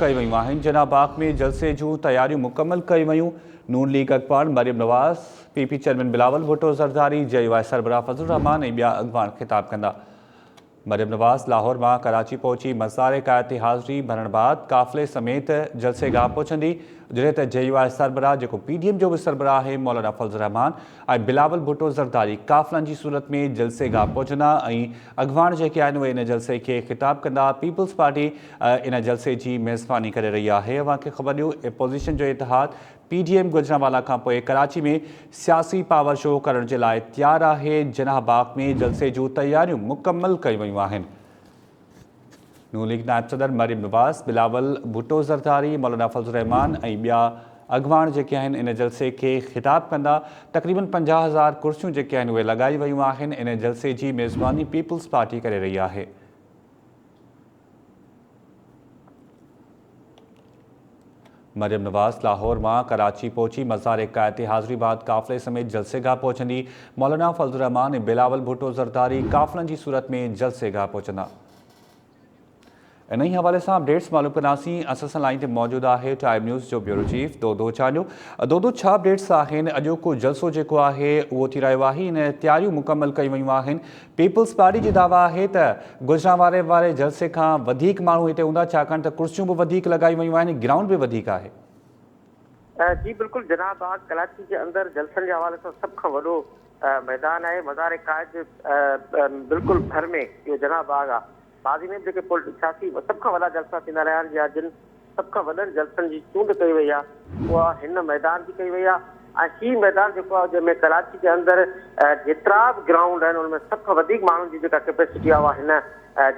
कई वयूं आहिनि। जिना बाग में जलसे जूं तैयारियूं मुकम्मल कई वयूं। नून लीग अॻवान Maryam Nawaz, PP chairman Bilawal Bhutto Zardari, JUI सरबराह फज़लुर रहमान ऐं ॿिया अॻवान ख़िताब कंदा। मरियम नवाज़ लाहौर मां कराची पहुची मज़ार कायद ते हाज़िरी भरण बाद काफ़िले समेत जलसेगाह पहुचंदी, जॾहिं त JUI सरबराह जेको PDM जो बि सरबराह आहे मौलाना फज़लुर रहमान ऐं बिलावल भुट्टो ज़रदारी काफ़िलनि जी सूरत में जलसेगाह पहुचंदा ऐं अॻवान जेके आहिनि उहे इन जलसे खे ख़िताब कंदा। पीपल्स पार्टी इन जलसे जी मेज़बानी करे रही आहे। अव्हांखे ख़बर ॾियो, अपोज़िशन जो इतिहाद PDM गुजरांवाला खां पोइ कराची में सियासी पावर शो करण जे लाइ तैयार आहे। जिना बाग में जलसे जूं तैयारियूं मुकम्मल कई वयूं आहिनि। नून लीग नायब सदर मरियम नवाज़, बिलावल भुट्टो ज़रदारी, मौलाना फज़लुर रहमान ऐं ॿिया अॻवान जेके आहिनि इन जलसे खे ख़िताब कंदा। तक़रीबन 50,000 कुर्सियूं जेके आहिनि उहे लॻाई वयूं आहिनि। इन जलसे जी मेज़बानी पीपल्स पार्टी करे रही आहे। मरियम नवाज़ लाहौर मां कराची पहुची मज़ार कायद ते हाज़िरी बाद काफ़िले समेत जलसेगाह पहुचंदी। मौलाना फज़लुर रहमान ऐं बिलावल भुट्टो ज़रदारी काफ़िलनि जी सूरत में जलसेगाह पहुचंदा। इन ही हवाले से अपडेट्स मालूम कंदासीं। असां लाइन ते मौजूद है टाइम न्यूज़ जो ब्यूरो चीफ दोदो चांडियो। दोदो, छा अपडेट्स आहिनि? अॼोको जलसो जेको आहे उहो थी रहियो आहे, इन तैयारियूं मुकम्मल कई वयूं आहिनि। पीपल्स पार्टी जी दावा आहे त गुजरांवाले वारे जलसे खां वधीक माण्हू हिते हूंदा, छाकाणि त कुर्सियूं बि वधीक लॻाई वयूं आहिनि, ग्राउंड बि वधीक आहे। जी बिल्कुल जनाब, आज कराची के अंदर जलसन के हवाले से सब का वडो मैदान है। मज़ार कायद बिल्कुल भर में यो जनाब बाग आहे। माज़ी में जेके सियासी सब का वॾा जलसा थींदा रहिया आहिनि, या जिन सब का वॾनि जलसनि जी चूंड कई वई आहे उहा हिन मैदान जी कई वई आहे। ऐं हीउ मैदान जेको आहे जंहिंमें कराची के अंदर जेतिरा बि ग्राउंड आहिनि उनमें सब खां वधीक माण्हुनि जी जेका कैपेसिटी आहे उहा हिन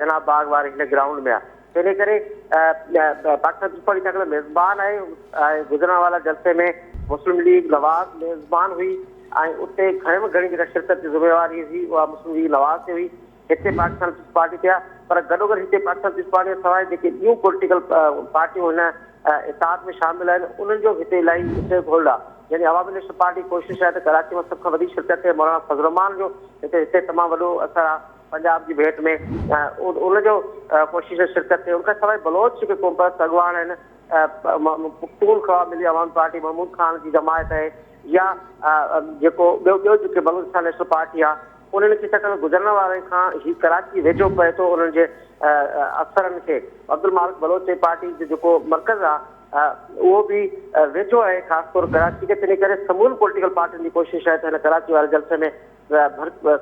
जनाब बाग वारे हिन ग्राउंड में आहे। इन करे पाकिस्तान पीपल्स पार्टी छा मेज़बान आहे। गुजरांवाला जलसे में मुस्लिम लीग नवाज़ मेज़बान हुई ऐं उते घणे में घणी जेका शिरकत जी ज़िम्मेवारी हुई उहा मुस्लिम लीग नवाज़ ते हुई। हिते पाकिस्तान पीपल्स पार्टी ते आहे, पर गॾोगॾु हिते पाकिस्तान पीपल्स पार्टी सवाइ जेके ॿियूं पॉलिटिकल पार्टियूं हिन इतिहाद में शामिल आहिनि उन्हनि जो हिते इलाही स्टेक होल्ड आहे। यानी अवामी नेशनल पार्टी कोशिशि आहे त कराची में सभ खां वधीक शिरकत थिए। मौलाना फज़लुर रहमान जो हिते तमामु वॾो असरु आहे पंजाब की भेट में, उनजो कोशिश शिरकत थे। उनखां सवाइ बलोच जेके कॉम्पस अॻवान आहिनि, पख्तूनख्वा मिली अवामी पार्टी महमूद खान जी जमायत है, या जेको ॿियो जेके बलूचिस्तान नेशनल पार्टी आहे उन्हनि खे छाकाणि गुजरण वारे खां ही कराची वेझो पए थो। उन्हनि जे अफ़सरनि खे अब्दुल मालिक बलोच जी पार्टी जो जेको मर्कज़ आहे उहो बि वेझो आहे ख़ासि तौर कराची खे। तंहिं करे समूल पॉलिटिकल पार्टियुनि जी कोशिशि आहे त हिन कराची वारे जलसे में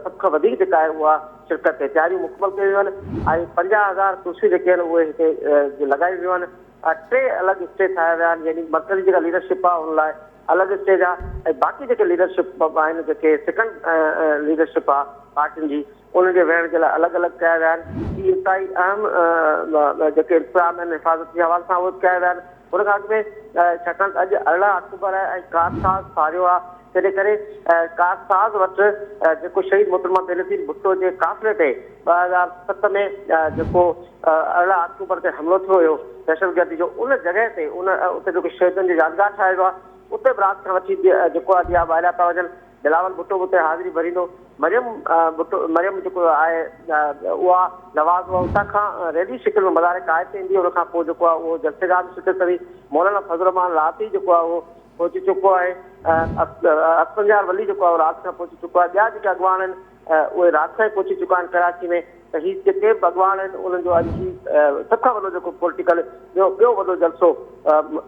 सब खां वधीक जेका आहे उहा शिरकत थिए। तैयारियूं मुकमल कयूं आहिनि ऐं 50,000 कुर्सियूं जेके आहिनि उहे हिते लॻाई वियूं आहिनि। 3 अलॻि स्टेज ठाहिया विया आहिनि, यानी मर्कज़ी जेका लीडरशिप आहे उन लाइ अलॻि स्टेज आहे ऐं बाक़ी जेके लीडरशिप आहिनि, जेके सेकंड लीडरशिप आहे पार्टियुनि जी, उन्हनि जे वेहण जे लाइ अलॻि अलॻि कया विया आहिनि। इहे इंतहाई अहम जेके इंतज़ाम आहिनि हिफ़ाज़त जे हवाले सां उहे कया विया आहिनि। हुन खां अॻु में छाकाणि त अॼु 18 अक्टूबर आहे ऐं कारसाज़ फारियो आहे, तंहिं करे कारसाज़ वटि जेको शहीद मोहतरमा बेनज़ीर भुट्टो जे काफ़िले ते 2007 में जेको 18 अक्टूबर ते हमिलो थियो हुयो दहशतगर्दी जो, उन जॻह ते उते जेको शहीदनि जो यादगार ठाहियो आहे उते बि राति खां वठी जेको आहे ॾिया ॿारिया पिया वञनि। बिलावल भुट्टो बि उते हाज़िरी भरींदो। मरियम जेको आहे उहा नवाज़ उहा उतां खां रैली शिकिल में मज़ार कायद ते ईंदी। उन खां पोइ जेको आहे उहो जलसेगाह में शिरकत कंदी। मौलाना फज़लुर रहमान राति ई जेको आहे उहो पहुची चुको आहे। अफ़संजार वली जेको आहे राति खां पहुची चुको आहे। ॿिया जेके अॻवान आहिनि उहे राति खां ई पहुची चुका आहिनि कराची में। त हीअ जेके बि अॻवान आहिनि उन्हनि जो अॼु ही सभ खां वॾो जेको पॉलिटिकल ॿियो वॾो जलसो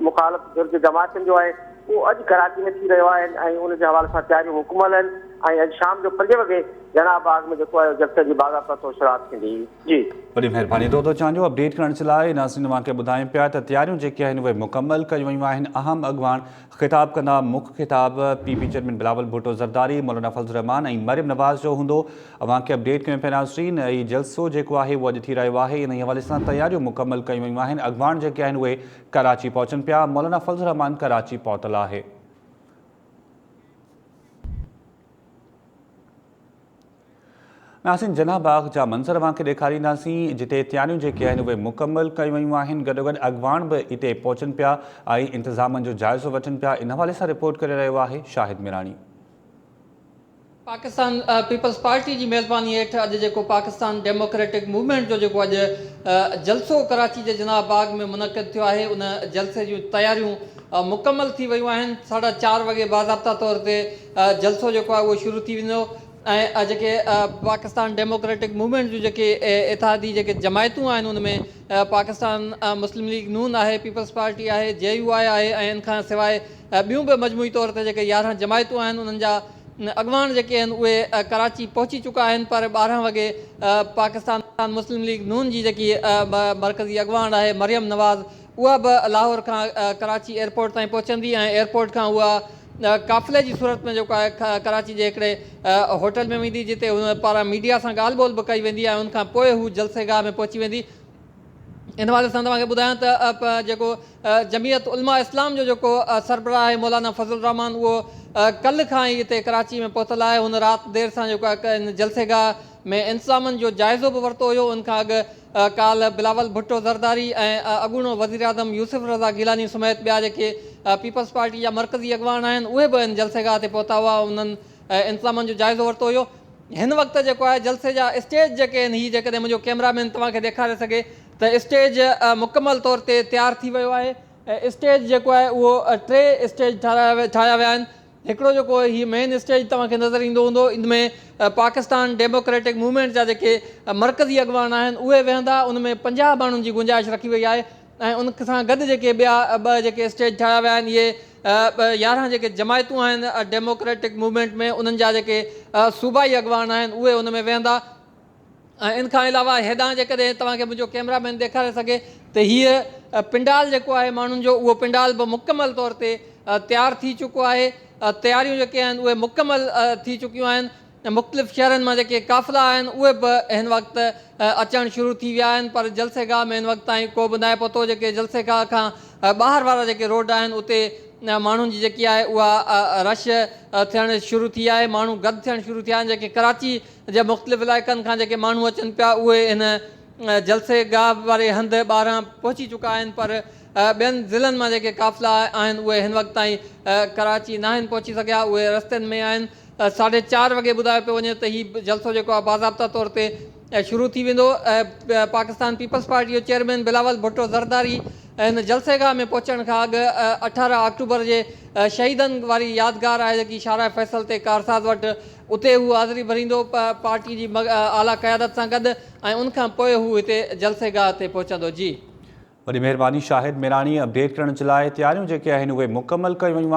मुखालिफ़ फ़िरक़े जमातुनि जो आहे उहो अॼु कराची में थी रहियो आहे ऐं उनजे हवाले सां तैयारियूं मुकमल आहिनि। ऐं अॼु शाम जो 5 वॻे जनाब बाग में जेको आहे जलसे जी बाज़ाब्ता तौर शुरूआत थींदी। जी वॾी महिरबानी दोदो चांडियो अपडेट करण जे लाइ। नाज़रीन तव्हांखे ॿुधायूं पिया त तैयारियूं जेके आहिनि उहे मुकम्मल कयूं वयूं आहिनि। अहम अॻवान ख़िताब कंदा। मुख्य ख़िताब पीपी चेयरमैन बिलावल भुट्टो ज़रदारी, मौलाना फज़लुर रहमान ऐं मरियम नवाज़ जो हूंदो। अव्हांखे अपडेट कयूं पिया नाज़रीन। ऐं जलसो जेको आहे उहो अॼु थी रहियो आहे, इन हवाले सां तैयारियूं मुकम्मल कयूं वयूं आहिनि। अॻवान जेके आहिनि उहे कराची पहुचनि पिया। मौलाना फज़लुर रहमान कराची पहुतल आहे। नाज़रीन जिना बाग जा मंज़र अव्हांखे ॾेखारींदासीं, जिते तैयारियूं जेके आहिनि उहे मुकम्मल कयूं वयूं आहिनि। गॾोगॾु अॻवान बि हिते पहुचनि पिया ऐं इंतज़ामनि जो जाइज़ो वठनि पिया। इन हवाले सां रिपोर्ट करे रहियो आहे शाहिद मिरानी। पाकिस्तान पीपल्स पार्टी जी मेज़बानी हेठि अॼु जेको पाकिस्तान डेमोक्रेटिक मूवमेंट जो जेको अॼु जलसो कराची जे जनाब बाग में मुनक़िद थियो आहे, उन जलसे जूं तयारियूं मुकमल थी वियूं आहिनि। 4:30 वॻे बाज़ाब्ता तौर ते जलसो जेको आहे उहो शुरू थी वेंदो ऐं जेके पाकिस्तान डेमोक्रेटिक मूवमेंट जूं जेके इतिहादी जेके जमायतूं आहिनि, उनमें पाकिस्तान मुस्लिम लीग नून आहे, पीपल्स पार्टी आहे, JUI आहे ऐं इन खां सवाइ ॿियूं बि मजमूई तौर ते जेके 11 जमायतूं आहिनि, उन्हनि जा अॻवान जेके आहिनि उहे कराची पहुची चुका आहिनि। पर 12 वॻे पाकिस्तान मुस्लिम लीग नून जी जेकी मरकज़ी अॻवान आहे मरियम नवाज़, उहा बि लाहौर खां कराची एयरपोर्ट ताईं पहुचंदी ऐं एयरपोर्ट खां उहा काफ़िले जी सूरत में जेको आहे कराची जे हिकिड़े होटल में वेंदी, जिते हुन पारां मीडिया सां ॻाल्हि ॿोल बि कई वेंदी ऐं उनखां पोइ हू जलसेगाह में पहुची वेंदी। इन हवाले सां तव्हांखे ॿुधायां त जेको जमियत उलमा इस्लाम जो जेको सरबराह आहे मौलाना फज़ल रहमान, उहो कल्ह खां ई हिते कराची में पहुतल आहे। हुन राति देरि सां जेको आहे जलसेगाह में इंतज़ामनि जो जाइज़ो बि वरितो हुयो। उनखां अॻु काल बिलावल भुट्टो ज़रदारी ऐं अॻूणो वज़ीर आज़म यूसुफ रज़ा गिलानी समेत ॿिया जेके पीपल्स पार्टी जा मरकज़ी अॻवान आहिनि, उहे बि इन जलसेगाह ते पहुता हुआ, उन्हनि इंतज़ामनि जो जाइज़ो वरितो हुयो। हिन वक़्तु जेको आहे जलसे जा स्टेज जेके आहिनि, हीअ जेकॾहिं मुंहिंजो कैमरामैन तव्हांखे ॾेखारे सघे त स्टेज मुकमल तौर ते तयारु थी वियो आहे। स्टेज जेको आहे उहो 3 स्टेज ठाहिया विया आहिनि। हिकिड़ो जेको हीअ मेन स्टेज तव्हांखे नज़र ईंदो हूंदो, इन में पाकिस्तान डेमोक्रेटिक मूवमेंट जा जेके मरकज़ी अॻवान आहिनि उहे वेहंदा। उन में 50 माण्हुनि जी गुंजाइश रखी वई आहे ऐं उन सां गॾु जेके ॿिया 2 जेके स्टेज ठाहिया विया आहिनि, इहे 11 जेके जमायतूं आहिनि डेमोक्रेटिक मूवमेंट में, उन्हनि जा जेके सूबाई अॻवान आहिनि उहे उन में वेहंदा। ऐं इन खां अलावा हेॾां जेकॾहिं तव्हांखे मुंहिंजो कैमरामैन ॾेखारे सघे त हीअ पिंडाल जेको आहे माण्हुनि जो, उहो पिंडाल बि मुकमल तौर ते तयारु थी चुको आहे। तयारियूं जेके आहिनि उहे मुकमल थी चुकियूं आहिनि। मुख़्तलिफ़ शहरनि मां जेके काफ़िला आहिनि उहे बि हिन वक़्तु अचणु शुरू थी विया आहिनि, पर जलसेगाह में हिन वक़्तु ताईं को बि न आहे पहुतो। जेके जलसेगाह खां ॿाहिरि वारा जेके रोड आहिनि, उते माण्हुनि जी जेकी आहे उहा रश थियणु शुरू थी आहे, माण्हू गॾु थियणु शुरू थिया आहिनि। जेके कराची जे मुख़्तलिफ़ इलाइक़नि खां जेके माण्हू अचनि पिया, उहे हिन जलसेगाह वारे हंधि ॿाहिरां पहुची चुका आहिनि, पर ॿियनि ज़िलनि मां जेके काफ़िला आहिनि उहे हिन वक़्तु ताईं कराची न आहिनि पहुची सघिया, उहे रस्तनि में आहिनि। 4:30 वॻे ॿुधायो पियो वञे त हीउ जलसो जेको आहे बाज़ाब्ता तौर ते शुरू थी वेंदो। पाकिस्तान पीपल्स पार्टी जो चेयरमैन बिलावल भुट्टो ज़रदारी हिन जलसेगाह में पहुचण खां अॻु 18 अक्टूबर जे शहीदनि वारी यादगार आहे जेकी शाहराह फैसल ते कारसाज़ वटि, उते हू हाज़िरी भरींदो पार्टी जी आला क़यादत सां गॾु ऐं उनखां पोइ हू हिते जलसेगाह ते पहुचंदो। जी वॾी महिरबानी शाहिद मिरानी। अपडेट करण जे लाइ तयारियूं जेके आहिनि उहे मुकमल कयूं वयूं आहिनि।